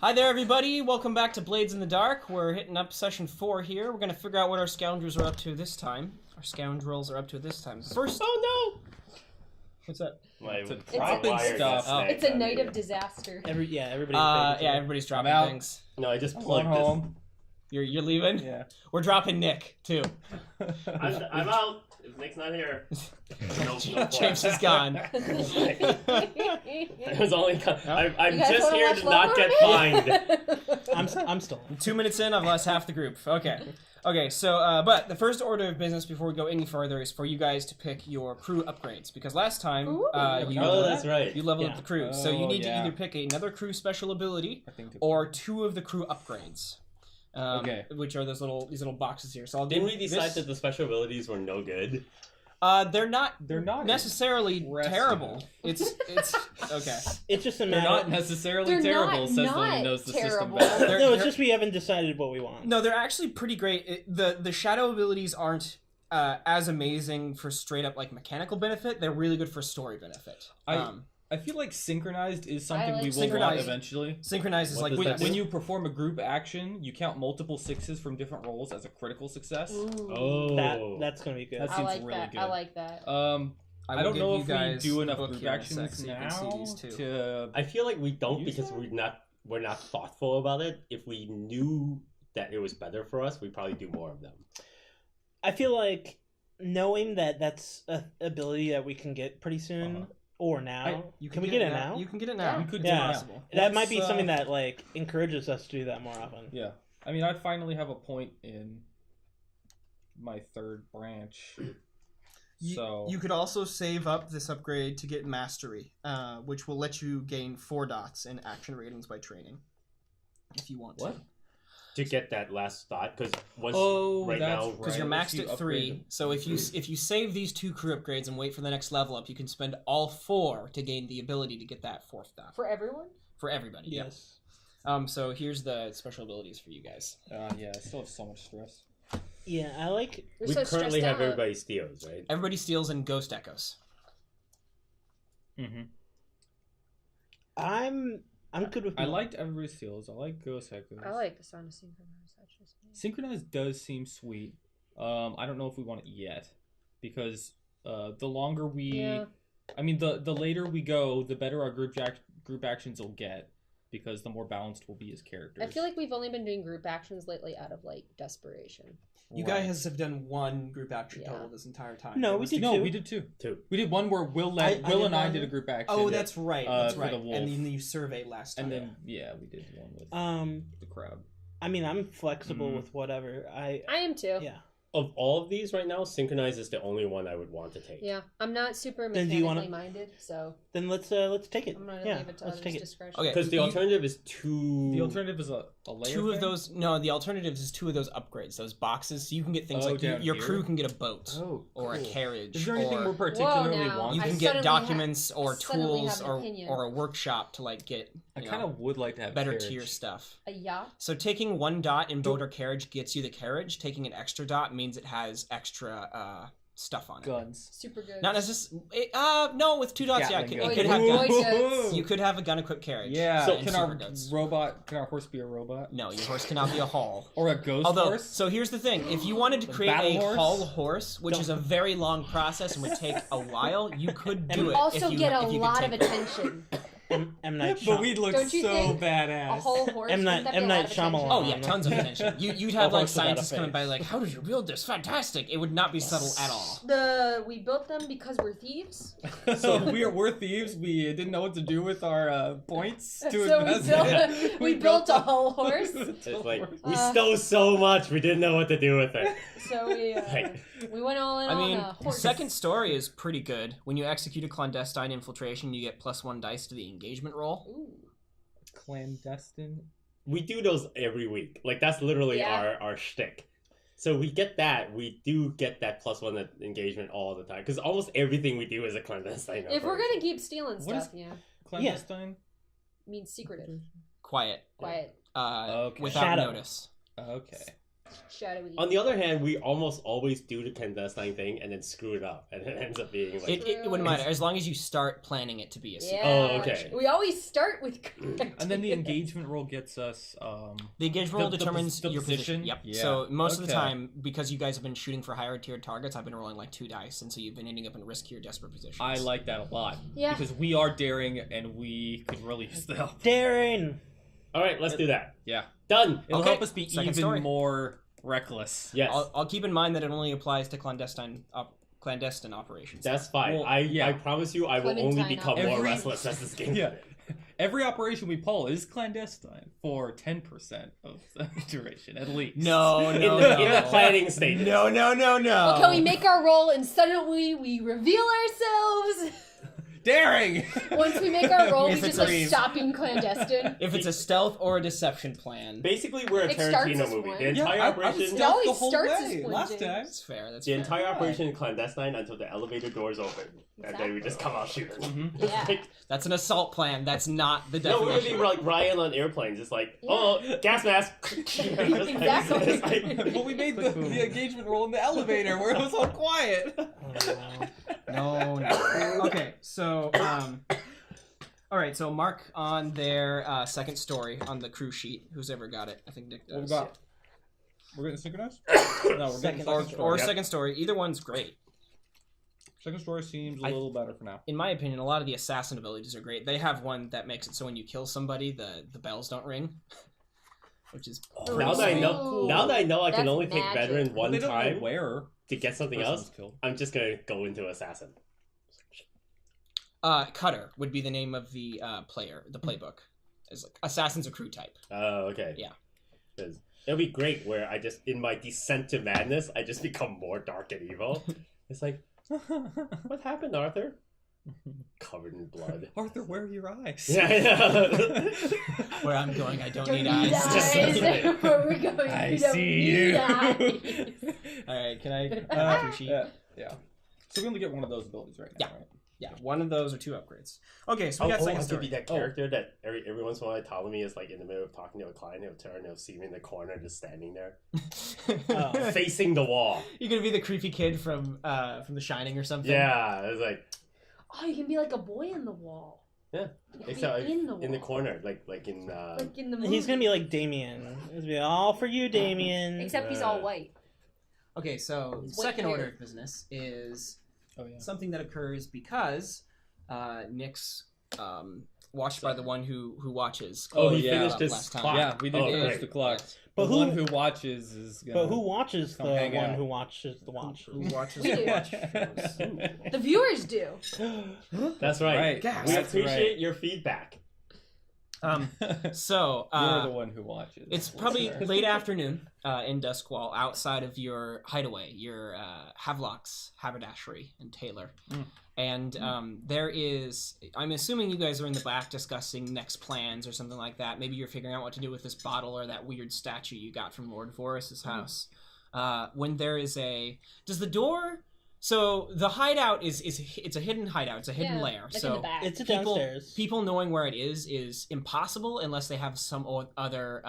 Hi there, everybody. Welcome back to Blades in the Dark. We're hitting up session 4 here. We're going to figure out what our scoundrels are up to this time. First... Oh, no! What's that? It's dropping stuff. Oh. It's a night of disaster. Everybody's dropping things. No, I just plugged this. Home. You're leaving? Yeah. We're dropping Nick, too. I'm out. If Nick's not here. No James is gone. I was only. I'm guys just wanna here watch to not get Lover? fined. I'm still. 2 minutes in, I've lost half the group. Okay, so, but the first order of business before we go any further is for you guys to pick your crew upgrades. Because last time, that's right. you leveled up the crew. So you need to either pick another crew special ability or 2 of the crew upgrades. Which are these little boxes here. So Didn't we decide that the special abilities were no good? They're not necessarily terrible. It's okay. It's just a They're matter. not necessarily terrible, says the one who knows the system better. No, it's just we haven't decided what we want. No, they're actually pretty great. The shadow abilities aren't as amazing for straight up like mechanical benefit. They're really good for story benefit. I feel like synchronized is something we will synchronized. want eventually. Synchronized is like when you perform a group action, you count multiple 6s from different rolls as a critical success. Ooh. Oh, That's gonna be good. That seems really good. I like that. I don't know if we do enough book group here in a actions sec so you now can see these two. to. I feel like we don't Use because that? we're not thoughtful about it. If we knew that it was better for us, we'd probably do more of them. I feel like knowing that that's an ability that we can get pretty soon or now. Can we get it now? You can get it now. We could Yeah. do it Possible. That might be something that like encourages us to do that more often. Yeah, I mean, I finally have a point in my 3rd branch. So You could also save up this upgrade to get Mastery, which will let you gain 4 dots in action ratings by training, if you want what? To get that last thought, because That's because you're maxed at 3. So if you save these 2 crew upgrades and wait for the next level up, you can spend all 4 to gain the ability to get that 4th dot. For everyone? For everybody. Yes. Yep. So here's the special abilities for you guys. Yeah, I still have so much stress. Yeah, I like. You're we so currently stressed have out. everybody steals, right? Everybody steals in Ghost Echoes. Mm-hmm. I'm good with. I liked Everybody Steals. I like Ghost Echoes. I like the sound of synchronized. That's just me. Synchronized does seem sweet. I don't know if we want it yet, because the longer we, I mean, the later we go, the better our group actions will get, because the more balanced we'll be as characters. I feel like we've only been doing group actions lately out of like desperation. You guys have done 1 group action total this entire time. No, we did 2. We did 2. 2. We did one where Will and I did a group action. Oh, that's right. That's for right. the wolf. And then you surveyed last time. And then we did one with the crowd. I mean, I'm flexible with whatever. I am too. Yeah. Of all of these right now, Synchronize is the only one I would want to take. Yeah, I'm not super Then do you mechanically minded, so Then let's take it. I'm gonna leave it to let's others' take it. discretion. Okay. Because the alternative is 2... The alternative is a layer 2 of thing? those. No, the alternatives is 2 of those upgrades, those boxes. So you can get things like down your here? crew can get a boat cool. or a carriage. Is there anything or we're particularly Whoa, now. want? you I can get suddenly documents have- or suddenly tools have an opinion. or a workshop to like get. I kind of would like to have better carriage. tier stuff. A yacht? So taking 1 dot in boat or carriage gets you the carriage. Taking an extra dot means it has extra stuff on it. Guns. Super good. Not necessarily. No, with 2 dots, Gatling it gun. could have Boy guns. Scouts. You could have a gun-equipped carriage. Yeah. So and can super our horse be a robot? No, your horse cannot be a hall. Or a ghost Although, horse? so here's the thing: if you wanted to create battle a horse? hall horse, which is a very long process and would take a while, you could do it. Also if you, get a if you lot could of take attention. M. Night But we'd look Don't you so think badass. A whole horse. M. Night- wouldn't that be a M. lot Night of attention? Shyamalan. Oh yeah, tons of attention. You'd have A like horse without a scientists coming by face. like, "How did you build this? Fantastic!" It would not be subtle at all. We built them because we're thieves. So we're thieves. We didn't know what to do with our points to So invest. we built a whole horse. It's like, we stole so much, we didn't know what to do with it. So we went all in I mean, on a horse. second story is pretty good. When you execute a clandestine infiltration, you get +1 dice to the engagement roll. Ooh. Clandestine. We do those every week. Like, that's literally our shtick. So we get that. We do get that +1 engagement all the time. Because almost everything we do is a clandestine. If we're gonna keep stealing What stuff, Clandestine? means secretive. Quiet. Quiet. Okay. Without Shadow. notice. Okay. shadowy. On the other hand, we almost always do the clandestine thing and then screw it up, and it ends up being like... It wouldn't matter, as long as you start planning it to be a secret. Yeah. Oh, okay. We always start with... And then the engagement roll gets us... the engagement roll determines the your position. Yep. Yeah. So most of the time, because you guys have been shooting for higher tiered targets, I've been rolling like 2 dice, and so you've been ending up in riskier, desperate positions. I like that a lot. Yeah. Because we are daring, and we could really use the help. Daring! Alright, let's do that. Yeah. Done! It'll help us be Second even story. more reckless. Yes. I'll keep in mind that it only applies to clandestine operations. That's fine. Well, I promise you I will only Clementine become more Every- restless as this game Yeah. goes. Every operation we pull is clandestine for 10% of the duration, at least. No, In the planning stage. No. Well, can we make our roll and suddenly we reveal ourselves? Daring! Once we make our roll, we If just it's like stop being clandestine. If it's a stealth or a deception plan. Basically, we're a It starts Tarantino as movie. one. The entire operation... It always starts as one, last James. time. That's fair. That's The fair. entire operation is clandestine until the elevator doors open. And then we just come out shooting. Mm-hmm. Yeah. Like, That's an assault plan. That's not the no, we're gonna be definition. like Ryan on airplanes. It's like, oh, gas mask. Exactly. It's like- But we made the engagement roll in the elevator where it was all quiet. No. Okay, so all right. So mark on their second story on the crew sheet. Who's ever got it? I think Nick does. What we got? We're getting synchronized? No, we're getting Second. second story. Or Yep. second story. Either one's great. Second story seems a little better for now. In my opinion, a lot of the assassin abilities are great. They have one that makes it so when you kill somebody, the bells don't ring, which is now that I know, Cool. now that I know I can That's only take magic. veteran one They don't know time where to get something the else, person's killed. I'm just gonna go into assassin. Cutter would be the name of the player, the playbook. It's like Assassin's a crew type. Oh, okay. Yeah. Because it'll be great where I just, in my descent to madness, I just become more dark and evil. It's like, what happened, Arthur? Covered in blood. Arthur, where are your eyes? Yeah, I know. Where I'm going, I don't Don't need need eyes. eyes. Where we're going, I we don't see need you. eyes. All right, can I crew sheet? Yeah. So we only get one of those abilities right now, right? Yeah, one of those or 2 upgrades. Okay, so we got second I could story. be that character that every once in a while Ptolemy is like in the middle of talking to a client, he'll turn, he'll see me in the corner just standing there. Facing the wall. You're gonna be the creepy kid from The Shining or something. Yeah, it's like, Oh, you can be like a boy in the wall. yeah. You can Except be in the wall. in the corner, like in Like in the movie. He's gonna be like Damien. He's gonna be all for you, Damien. Except he's all white. Okay, so Wait second here. order of business is Oh, yeah. something that occurs because Nick's watched by the one who watches. Oh, he yeah. finished his Last time. clock. Yeah, we did Oh, finish great. the clock. But the who- one who watches is gonna... But who watches the Come hang one out. who watches the watch? Who watches We do. watch shows. The viewers do. That's right. Right. Gas. We That's appreciate right. your feedback. So You're the one who watches. it's probably late afternoon in Doskvol, outside of your hideaway, your Havelock's haberdashery in Taylor. And there is, I'm assuming you guys are in the back discussing next plans or something like that. Maybe you're figuring out what to do with this bottle or that weird statue you got from Lord Vorus's house. When there is does the door... So the hideout it's a hidden hideout. It's a hidden lair. Like So in the back. It's a people downstairs. people knowing where it is impossible unless they have some other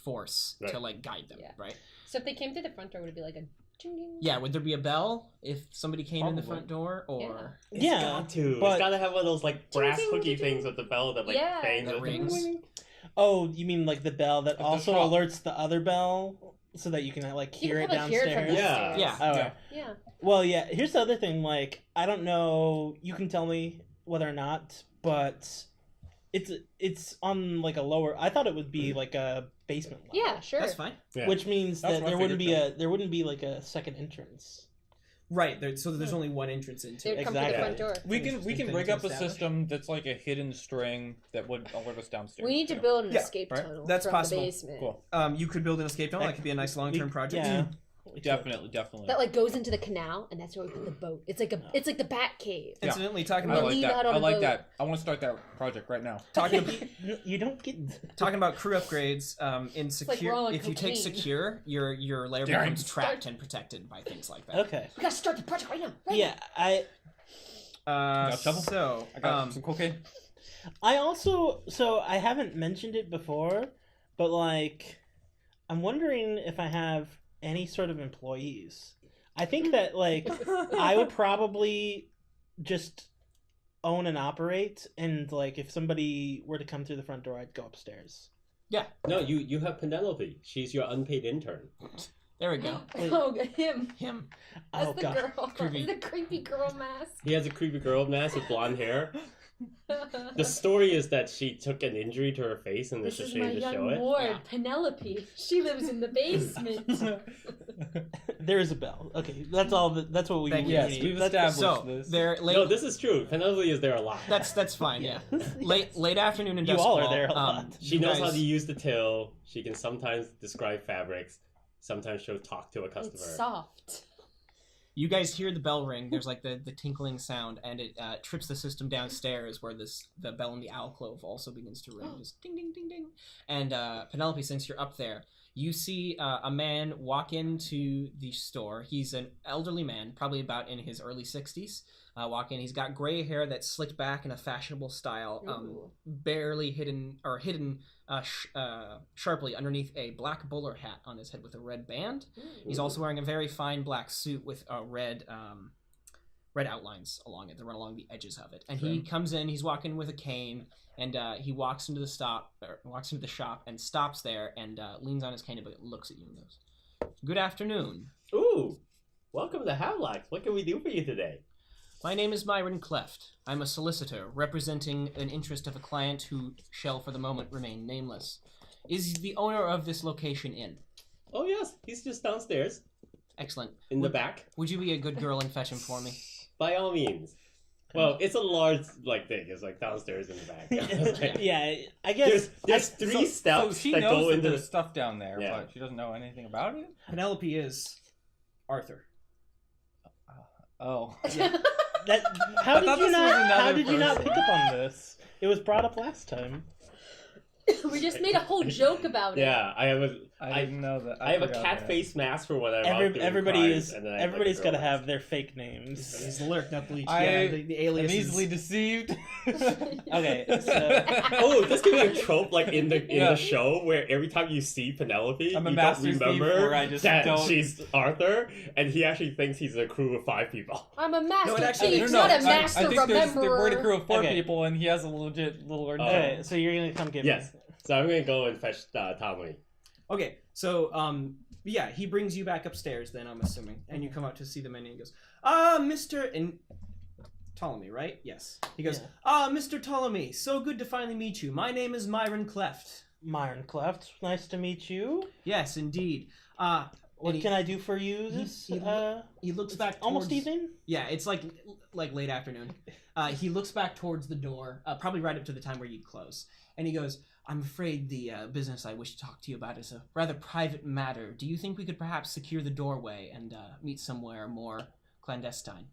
force to Right. like guide them, Yeah. right? So if they came through the front door, would it be like a ding ding? Yeah, would there be a bell if somebody came in the Probably. front door, or It's Yeah, got to. but- It's got to have one of those like brass Ding, ding, hooky ding, things with the bell that like Yeah. bangs. That with the- rings. Oh, you mean like the bell that the also shop. alerts the other bell so that you can like You hear can it probably hear it downstairs? from the Yeah. stairs. Yeah. Oh, Yeah. Yeah. well, yeah. Here's the other thing. Like, I don't know. You can tell me whether or not, but it's on like a lower. I thought it would be like a basement level. Yeah, sure. that's fine, Yeah. Which means That's that what I there wouldn't be figured, there wouldn't be like a second entrance. right? So there's only one entrance into They'd it. come through the Exactly. front door. We can Interesting thing rig to up a establish. system that's like a hidden string that would alert us downstairs. We need to too. build an Yeah, escape right. tunnel That's from possible. the basement. Cool. You could build an escape tunnel. That could be a nice long-term project. Yeah. Definitely. That like goes into the canal, and that's where we put the boat. It's like the Bat Cave. Yeah. Incidentally, talking I I about like leave that. out on I a like boat. that. I want to start that project right now. talking You don't get. talking about crew upgrades. In like secure, we're all on if you take cocaine. secure, your lair Daring. becomes trapped and protected by things like that. Okay. We gotta start the project right now. Right Yeah, I got a shovel? So I got some cocaine. also I haven't mentioned it before, but like I'm wondering if I have any sort of employees. I think that like I would probably just own and operate, and like if somebody were to come through the front door, I'd go upstairs. Yeah. No, you have Penelope. She's your unpaid intern. There we go. Oh, him. Him. That's Oh the god. girl. Creepy. The creepy girl mask. He has a creepy girl mask with blonde hair. The story is that she took an injury to her face and This it's a is my shame to show young it. ward, Yeah. Penelope. She lives in the basement. There is a bell. Okay, that's all. That's what we Thank need. you. Yes, we've That's- established So this. they're late. No, this is true. Penelope is there a lot. That's fine. Yeah. Late afternoon in You Doskvol. all are there a lot. She you knows how guys- to use the till. She can sometimes describe fabrics. Sometimes she'll talk to a customer. It's soft. You guys hear the bell ring. There's like the tinkling sound, and it trips the system downstairs, where the bell in the alcove also begins to ring, just ding ding ding ding. And Penelope, since you're up there, you see a man walk into the store. He's an elderly man, probably about in his early 60s. Walk in. He's got gray hair that's slicked back in a fashionable style, Ooh. barely hidden sharply underneath a black bowler hat on his head with a red band. He's also wearing a very fine black suit with red outlines along it that run along the edges of it. And he comes in. He's walking with a cane, and he walks into the shop and stops there and leans on his cane but looks at you and goes, "Good afternoon. Ooh, welcome to Havelock. What can we do for you today? My name is Myron Cleft. I'm a solicitor representing an interest of a client who shall for the moment remain nameless. Is the owner of this location in?" Oh yes, he's just downstairs Excellent. in the back. Would you be a good girl and fetch him for me? By all means. Well, it's a large thing. It's like downstairs in the back. It's like- Yeah, I guess There's three steps So she that knows go that into there's stuff down there, Yeah. but she doesn't know anything about it? Penelope is Arthur. Oh. that. How I did thought you this was not? How another did you not person. pick up on this? It was brought up last time. We just made a whole joke about it. Yeah, I have I didn't know that. I have a forgot cat that. face mask for when I'm out doing Everybody crimes, is. and then I have, like, a Everybody's girl got to mask. have their fake names. He's the Lurk, not Bleach. I Yeah, the I'm alias easily deceived. Okay, so Oh, this could be a trope like in the Yeah. show where every time you see Penelope, I'm a you master don't thief remember where I just that don't- she's Arthur, and he actually thinks he's a crew of 5 people. I'm a master No, it actually- thief, No, not I a master think we're in a rememberer. crew of 4 Okay. people, and he has a legit little. okay, so you're gonna come get Yes. me. So I'm gonna go and fetch Ptolemy. Okay, so yeah, he brings you back upstairs. Then I'm assuming, and you come out to see the man, and he goes, Mr. and Ptolemy, right? Yes. He goes, Yeah. Mr. Ptolemy, so good to finally meet you. My name is Myron Cleft. Myron Cleft, nice to meet you. Yes, indeed. What And can I do for you? he looks back almost towards- evening. Yeah, it's like late afternoon. He looks back towards the door, probably right up to the time where you'd close, and he goes, "I'm afraid the business I wish to talk to you about is a rather private matter. Do you think we could perhaps secure the doorway and meet somewhere more clandestine?"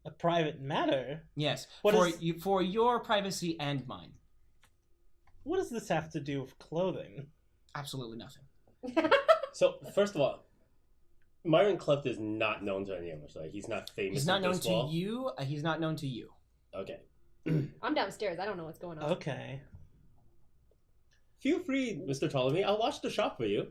A private matter. Yes, What for is- you, for your privacy and mine. What does this have to do with clothing? Absolutely nothing. So first of all, Myron Cleft is not known to any of us. Like he's not famous. He's not in known Doskvol. to you. He's not known to you. Okay. I'm downstairs. I don't know what's going on. Okay. Feel free, Mr. Ptolemy. I'll watch the shop for you.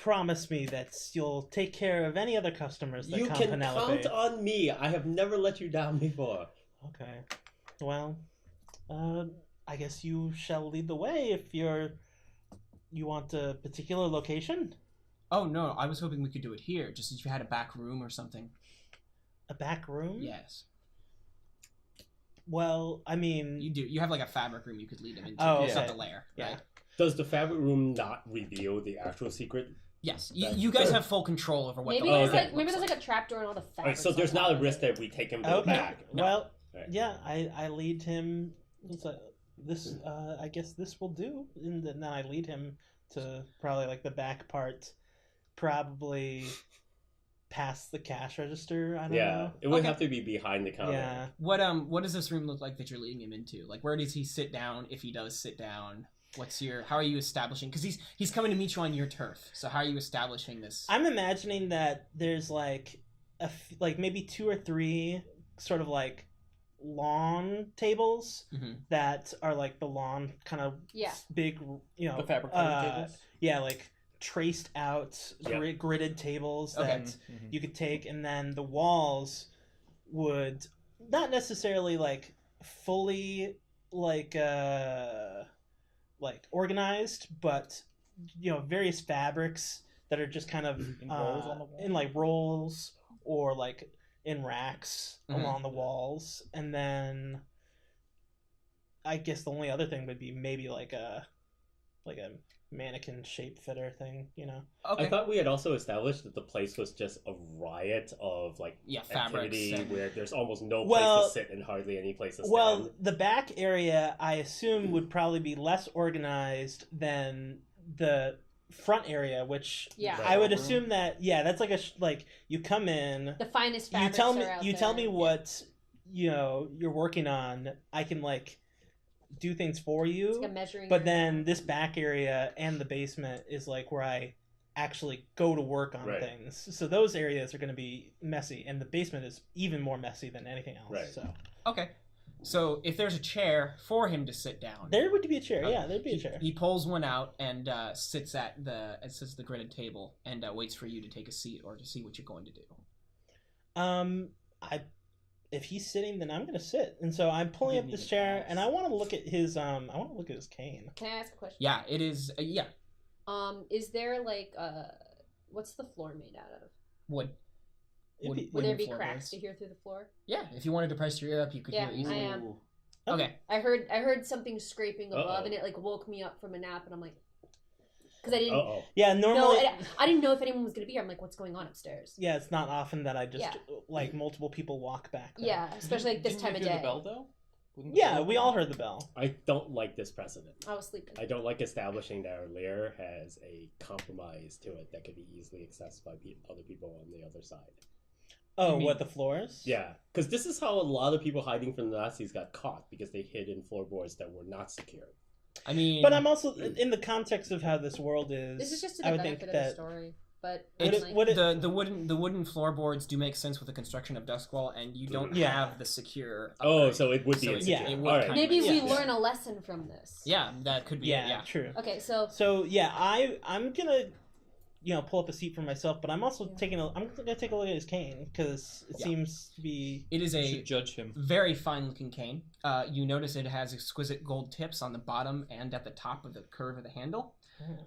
Promise me that you'll take care of any other customers that You come can Penelope. count on me. I have never let you down before. Okay. Well, I guess you shall lead the way if you want a particular location. Oh no, I was hoping we could do it here, just if you had a back room or something. A back room? Yes, Well, I mean, you do. You have like a fabric room you could lead him into. Oh, It's not okay. the lair, Yeah. right? Does the fabric room not reveal the actual secret? Yes, That's you guys good. have full control over what. Maybe the there's okay. maybe there's like a trapdoor and all the fabric. Alright, so there's not a risk that we take him to the okay. back. Well, Right. yeah, I lead him. This I guess this will do, and then I lead him to probably like the back part, probably past the cash register. I don't Yeah, know. it would Okay. have to be behind the counter. Yeah. What does this room look like that you're leading him into? Like, where does he sit down if he does sit down? How are you establishing? Because he's coming to meet you on your turf. So how are you establishing this? I'm imagining that there's like like maybe 2 or 3 sort of like lawn tables Mhm. that are like the lawn kind of Yeah. big, you know, The fabric uh, tables. yeah, like traced out gridded tables Okay. that you could take, and then the walls would not necessarily like fully like organized, but various fabrics that are just kind of In rolls on the wall? in like rolls or like in racks along the walls. And then I guess the only other thing would be maybe like a mannequin shape fitter thing, Okay. I thought we had also established that the place was just a riot of fabrics activity and... where there's almost no place to sit and hardly any place to stand. Well, the back area I assume would probably be less organized than the front area, which Yeah. I would assume that that's like you come in, The finest you fabrics tell me are out you there. tell me what you're working on. I can like do things for you. It's like a measuring. But area. then this back area and the basement is like where I actually go to work on Right. things. So those areas are going to be messy, and the basement is even more messy than anything else. Right. So Okay. So if there's a chair for him to sit down, there would be a chair. Yeah, there'd be a chair. he pulls one out and sits at the gridded table and waits for you to take a seat or to see what you're going to do. If he's sitting, then I'm gonna sit, and so I'm pulling up this chair, and I want to look at his cane. Can I ask a question? Yeah, it is. Yeah, Is there like what's the floor made out of? wood. It'd be- Would there wooden be floorboards. cracks to hear through the floor? Yeah, if you wanted to press your ear up, you could Yeah, hear easily. I am. Okay. I heard something scraping above, Uh-oh. and it like woke me up from a nap, and I'm like, because I didn't. Uh-oh. Yeah, normally. No, I didn't know if anyone was gonna be here. I'm like, what's going on upstairs? Yeah, it's not often that I just Yeah. like multiple people walk back there. Yeah, especially like this Didn't you time of hear day. the bell though? Wouldn't the Yeah, bell we go all off? heard the bell. I don't like this precedent. I was sleeping. I don't like establishing that our lair has a compromise to it that could be easily accessed by other people on the other side. Oh, You mean- what, the floors? Yeah, because this is how a lot of people hiding from the Nazis got caught, because they hid in floorboards that were not secure. I mean, But I'm also in the context of how this world is. This is just to I the would think benefit of the that story, but it's, like, would it- the wooden floorboards do make sense with the construction of Doskvol, and you don't Yeah. have the secure. Oh, upgrade. so it would be So insecure. yeah, it would All right. kind of maybe make we sense. learn a lesson from this. Yeah, that could be. yeah, it, yeah. true. Okay, so So yeah, I'm gonna pull up a seat for myself, but I'm also I'm gonna take a look at his cane because it Yeah. seems to be. It is You a should judge him. very fine-looking cane. You notice it has exquisite gold tips on the bottom and at the top of the curve of the handle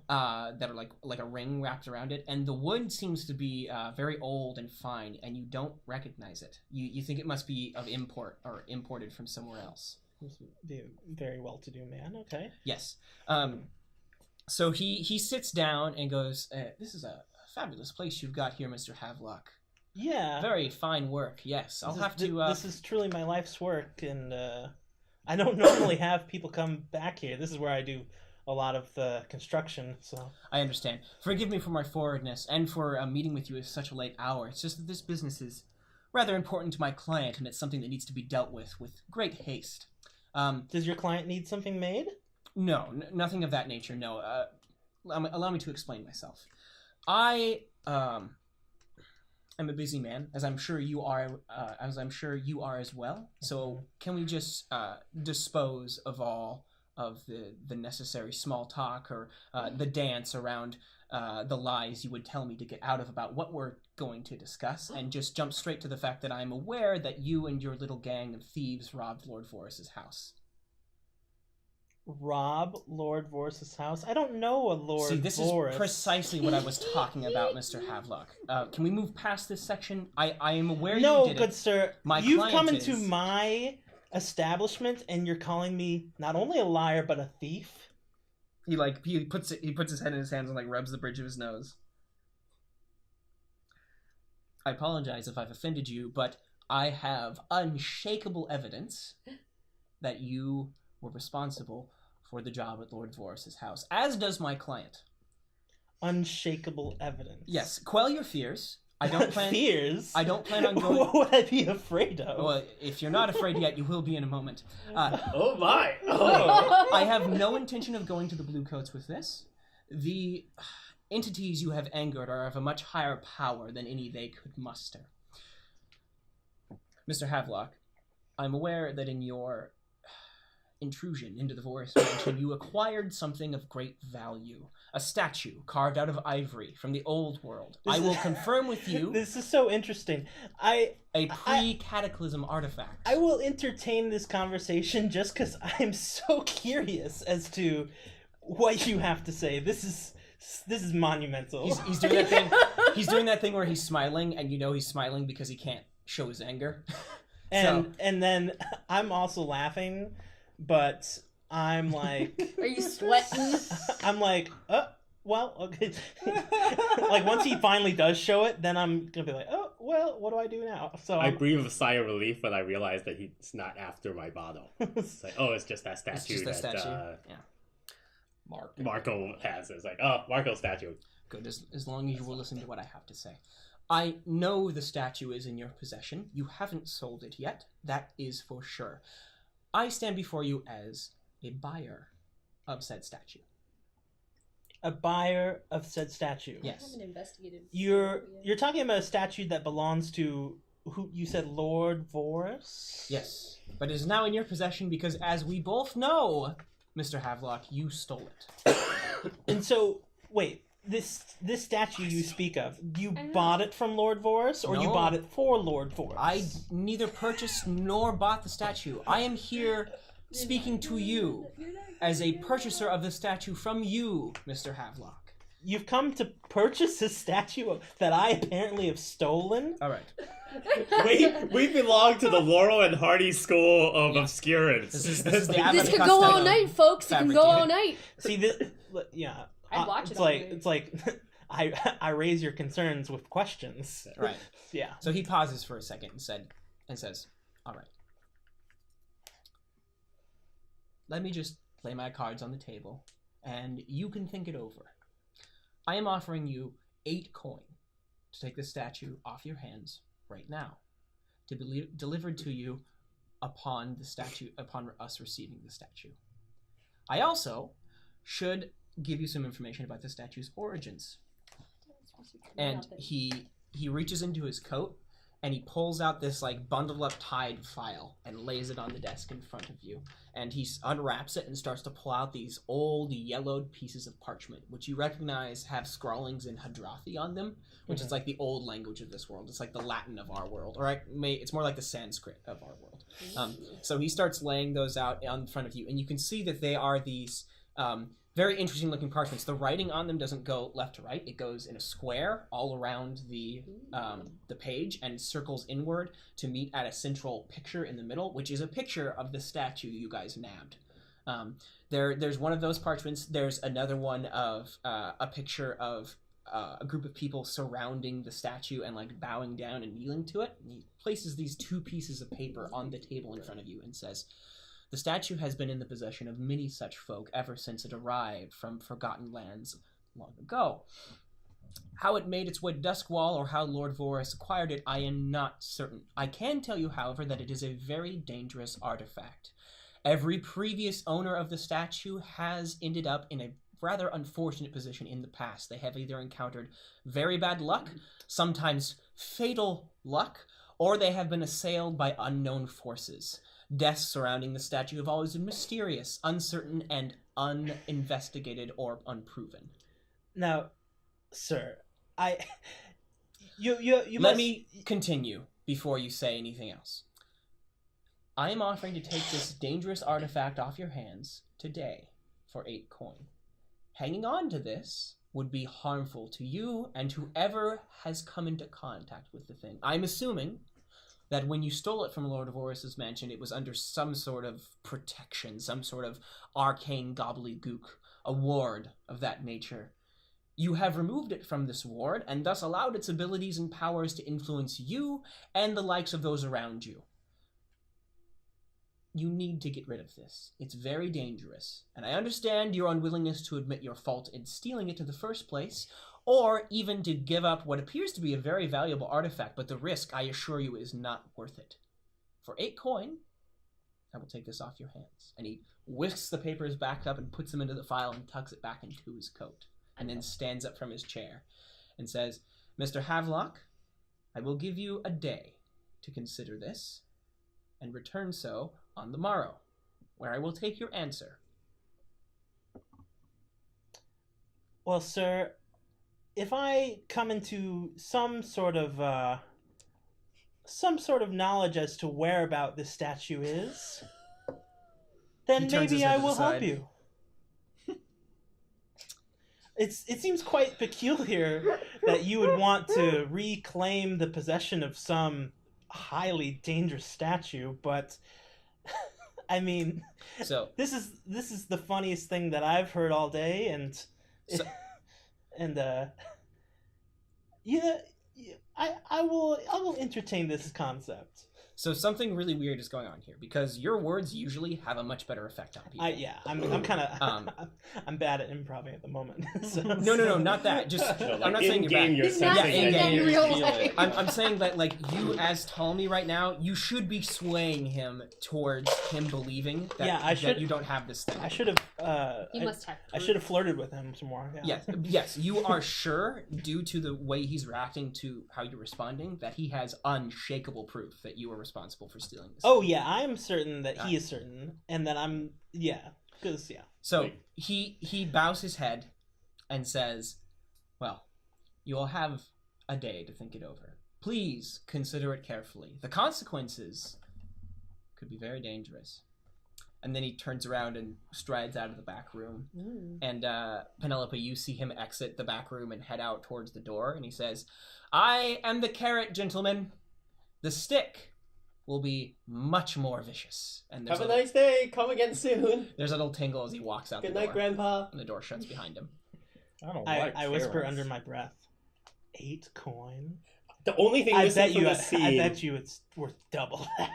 that are like a ring wrapped around it. And the wood seems to be very old and fine, and you don't recognize it. You think it must be of import or imported from somewhere else. This would be a very well-to-do man. Okay. Yes. So he sits down and goes, "This is a fabulous place you've got here, Mr. Havelock. Yeah. Very fine work. Yes, I'll have to. This is truly my life's work, and I don't normally have people come back here. This is where I do a lot of the construction. So I understand. Forgive me for my forwardness and for meeting with you at such a late hour. It's just that this business is rather important to my client, and it's something that needs to be dealt with great haste. does your client need something made? No, nothing of that nature. No. Allow me to explain myself. I am a busy man, as I'm sure you are. As well. So can we just dispose of all of the necessary small talk or the dance around the lies you would tell me to get out of about what we're going to discuss, and just jump straight to the fact that I'm aware that you and your little gang of thieves robbed Lord Forrest's house. Rob Lord Vorse's house? I don't know a Lord. See, this Vorse. is precisely what I was talking about, Mr. Havelock. Can we move past this section? I am aware No, you did good it. sir. My You've client come into is- my establishment and you're calling me not only a liar but a thief. He puts his head in his hands and rubs the bridge of his nose. I apologize if I've offended you, but I have unshakable evidence that you were responsible for the job at Lord Vorse's house, as does my client. Unshakable evidence. Yes, quell your fears. I don't plan. Fears. I don't plan on going. What would I be afraid of? Well, if you're not afraid yet, you will be in a moment. Oh my! Oh. I have no intention of going to the Bluecoats with this. The entities you have angered are of a much higher power than any they could muster. Mr. Havelock, I'm aware that in your intrusion into the Forest Mansion, you acquired something of great value. A statue carved out of ivory from the old world. I will confirm with you... This is so interesting. A pre-cataclysm artifact. I will entertain this conversation just because I'm so curious as to what you have to say. This is monumental. He's doing that thing. He's doing that thing where he's smiling, and you know he's smiling because he can't show his anger. And then I'm also laughing, but I'm like... Are you sweating? I'm like, well, okay. Like, once he finally does show it, then I'm going to be like, oh, well, what do I do now? So I breathe a sigh of relief when I realize that he's not after my bottle. It's like, oh, it's just that statue Yeah. Marco has. It's like, oh, Marco's statue. Good, as long as you will listen to what I have to say. I know the statue is in your possession. You haven't sold it yet. That is for sure. I stand before you as a buyer of said statue. A buyer of said statue. Yes. I haven't investigated. You're talking about a statue that belongs to who you said, Lord Vorus? Yes, but it is now in your possession because, as we both know, Mr. Havelock, you stole it. And so, wait, this statue you speak of, you bought it from Lord Vorus, or you No. bought it for Lord Vorus? I neither purchased nor bought the statue. I am here speaking to you as a purchaser of the statue from you, Mr. Havelock. You've come to purchase a statue that I apparently have stolen? All right. We belong to the Laurel and Hardy school of obscurance. This is the This Abbott could go all Costello night, folks. It can go fabric, all night. See, this, yeah. I'd watch it's it all like night. It's like, I raise your concerns with questions. Right. Yeah. So he pauses for a second and says, all right. Let me just lay my cards on the table, and you can think it over. I am offering you 8 coin to take the statue off your hands right now, to be delivered to you upon us receiving the statue. I also should give you some information about the statue's origins. And he reaches into his coat and he pulls out this like bundled up tied file and lays it on the desk in front of you. And he unwraps it and starts to pull out these old yellowed pieces of parchment, which you recognize have scrawlings in Hadrathi on them, which is like the old language of this world. It's like the Latin of our world, or it's more like the Sanskrit of our world. So he starts laying those out in front of you, and you can see that they are these very interesting looking parchments. The writing on them doesn't go left to right. It goes in a square all around the page and circles inward to meet at a central picture in the middle, which is a picture of the statue you guys nabbed. There's one of those parchments. There's another one of a picture of a group of people surrounding the statue and like bowing down and kneeling to it. And he places these 2 pieces of paper on the table in front of you and says, "The statue has been in the possession of many such folk ever since it arrived from forgotten lands long ago. How it made its way to Doskvol or how Lord Vorus acquired it, I am not certain. I can tell you, however, that it is a very dangerous artifact. Every previous owner of the statue has ended up in a rather unfortunate position in the past. They have either encountered very bad luck, sometimes fatal luck, or they have been assailed by unknown forces. Deaths surrounding the statue have always been mysterious, uncertain, and uninvestigated or unproven." Now, sir, you Let me continue before you say anything else. I am offering to take this dangerous artifact off your hands today for 8 coin. Hanging on to this would be harmful to you and whoever has come into contact with the thing. I'm assuming that when you stole it from Lord Vorus's mansion, it was under some sort of protection, some sort of arcane gobbledygook, a ward of that nature. You have removed it from this ward, and thus allowed its abilities and powers to influence you and the likes of those around you. You need to get rid of this. It's very dangerous, and I understand your unwillingness to admit your fault in stealing it in the first place, or even to give up what appears to be a very valuable artifact, but the risk, I assure you, is not worth it. For 8 coin, I will take this off your hands. And he whisks the papers back up and puts them into the file and tucks it back into his coat, and then stands up from his chair and says, "Mr. Havelock, I will give you a day to consider this, and return so on the morrow." where I will take your answer. Well, sir, if I come into some sort of knowledge as to where about this statue is, then He turns his maybe head I to the will help side. you. It seems quite peculiar that you would want to reclaim the possession of some highly dangerous statue, but I mean, So this is the funniest thing that I've heard all day, and So- yeah, I will entertain this concept. So something really weird is going on here because your words usually have a much better effect on people. I'm kind of Um, I'm bad at improv at the moment. So. No, not that. Just I'm not saying you're bad. You're He's not sensing saying that that in you're real feeling life. it. I'm saying that like you as Ptolemy right now, you should be swaying him towards him believing that, Yeah, I that should- you don't have this thing. I should have. He must have. I should have flirted with him some more. Yeah. Yes, you are sure, due to the way he's reacting to how you're responding, that he has unshakable proof that you were responsible for stealing this. Oh yeah, I am certain that he is certain, and that I'm because So he bows his head and says, "Well, you will have a day to think it over. Please consider it carefully. The consequences could be very dangerous." And then he turns around and strides out of the back room. And Penelope, you see him exit the back room and head out towards the door. And he says, "I am the carrot, gentlemen. The stick will be much more vicious." And Have a nice day. Come again soon. there's a little tingle as he walks out Good the night, door. Grandpa. And the door shuts behind him. I don't I like whisper carrots. under my breath, 8 coin. The only thing I missing bet from you. the scene. I bet you it's worth double that.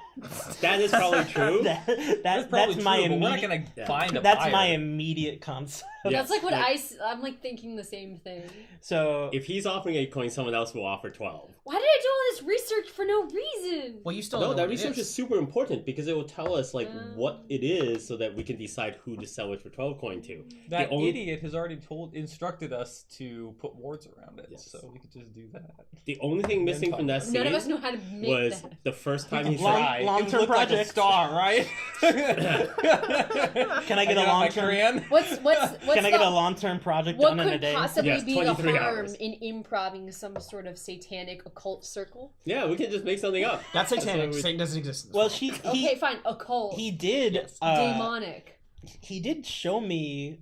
That is probably true. That's That's my true, but we're not immediate. gonna find a That's buyer. my immediate concept. Yes, That's like what like- I'm like thinking the same thing. So If he's offering 8 coins, someone else will offer 12. Why did I do all this research for no reason? Well, you still No, don't know that what it research is super important because it will tell us what Oh. it is, so that we can decide who to sell it for 12 coin to. That the only- idiot has already instructed us to put wards around it, Yes. so we could just do that. The only thing missing talk from that about scene None of us know how to make was that. the first time he Long- said, long-term It looked like a project. star, right? Can I get a got my long-term- Korean? What's can I get a long-term project what done in a could day? possibly Yes, be the 23 harm hours. in improving some sort of satanic occult circle? "Yeah, we can just make something up." That's satanic. what we- Satan doesn't exist in this Well, world. Okay, fine, occult. he did Yes. Demonic. he did show me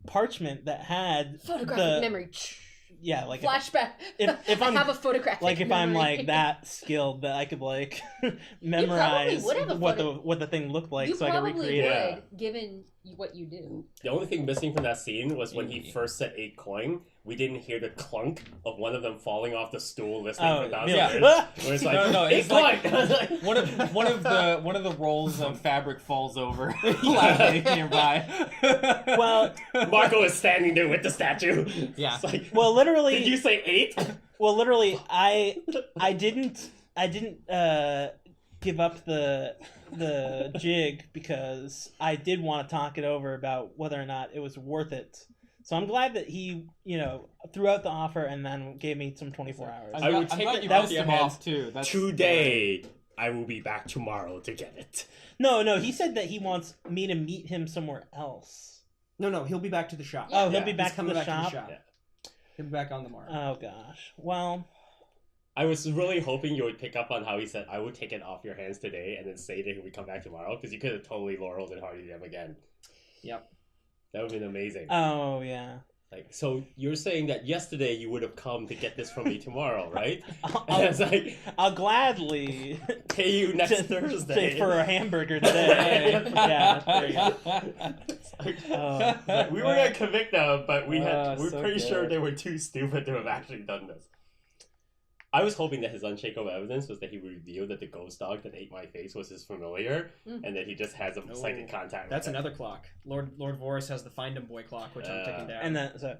parchment that had Photographic the memory. like Flashback. if I I'm- have a photographic like if I'm memory. like that skilled that I could like memorize would have a what the thing looked like you so I could probably recreate would, it. given what you do. The only thing missing from that scene was when he first said 8 coin, we didn't hear the clunk of one of them falling off the stool listening Oh for yeah. downstairs. Where it's like, No, 8 it's like- coin! I was like, One of the rolls of fabric falls over loudly nearby. Well, Marco is standing there with the statue. Yeah. It's like, well, literally, did you say 8? well, literally, I didn't give up the jig because I did want to talk it over about whether or not it was worth it. So I'm glad that he, threw out the offer and then gave me some 24 hours. I would I'm take glad it you that brought was the the hands too. That's Today, I will be back tomorrow to get it. No, he said that he wants me to meet him somewhere else. No, he'll be back to the shop. Oh, Yeah. he'll be He's back to coming the back shop. to the shop. Yeah. He'll be back on the morrow. Oh gosh. Well, I was really hoping you would pick up on how he said, "I would take it off your hands today," and then say that he would come back tomorrow, because you could have totally Laureled and Hardy them again. Yep. That would have been amazing. oh yeah. Like, so you're saying that yesterday you would have come to get this from me tomorrow, right? I'll, And I was like, I'll gladly pay you next to- Thursday. for a hamburger today. Yeah, there you go. It's like, Oh. like, we were gonna convict them, but we're So pretty sure good. they were too stupid to have actually done this. I was hoping that his unshakable evidence was that he would reveal that the ghost dog that ate my face was his familiar, and that he just has a psychic contact. That's with it. another clock. Lord Vorus has the Find 'em Boy clock, which I'm taking down. And then so